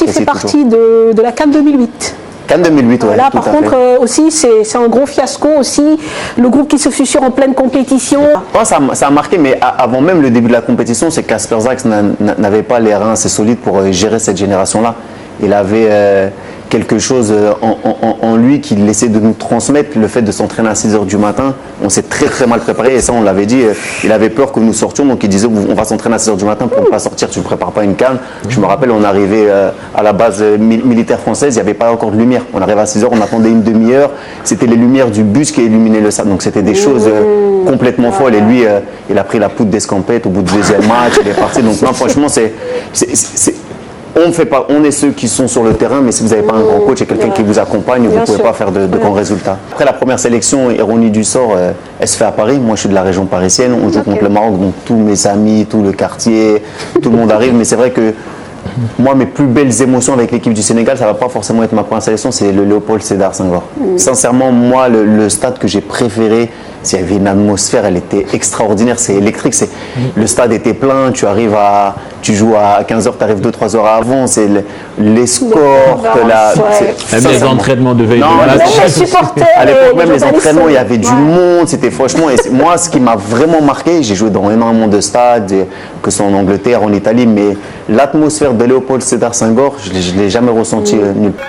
aussi fait partie de la CAN 2008. CAN 2008, ouais. Là, par contre, aussi, c'est un gros fiasco aussi. Le groupe qui se fissure en pleine compétition. Ça a marqué, mais avant même le début de la compétition, c'est Kasper Zaks n'avait pas les reins assez solides pour gérer cette génération-là. Il avait quelque chose en lui qui laissait de nous transmettre le fait de s'entraîner à 6 h du matin. On s'est très mal préparé et ça on l'avait dit, il avait peur que nous sortions, donc il disait on va s'entraîner à 6 h du matin pour ne pas sortir, tu ne prépares pas une CAN. Je me rappelle, on arrivait à la base militaire française, il n'y avait pas encore de lumière. On arrivait à 6 h, on attendait une demi-heure, c'était les lumières du bus qui illuminaient le stade, donc c'était des choses complètement folles. Et lui, il a pris la poudre d'escampette au bout du deuxième match, il est parti. Donc non, franchement, on est ceux qui sont sur le terrain, mais si vous n'avez pas un grand coach et quelqu'un qui vous accompagne, vous ne pouvez pas faire de grands résultats. Après la première sélection, ironie du sort, elle se fait à Paris. Moi, je suis de la région parisienne. On joue contre le Maroc, donc tous mes amis, tout le quartier, tout le monde arrive. Mais c'est vrai que moi, mes plus belles émotions avec l'équipe du Sénégal, ça ne va pas forcément être ma première sélection, c'est le Léopold Sédar Senghor. Sincèrement, moi, le stade que j'ai préféré, il y avait une atmosphère, elle était extraordinaire, c'est électrique. Le stade était plein, tu joues à 15 h, tu arrives 2-3 heures avant, c'est l'escorte, même les entraînements de veille de match. À l'époque, même les entraînements, il y avait du monde, c'était franchement. Et moi, ce qui m'a vraiment marqué, j'ai joué dans énormément de stades, que ce soit en Angleterre, en Italie, mais l'atmosphère de Léopold Sédar Senghor, je ne l'ai jamais ressenti nulle part.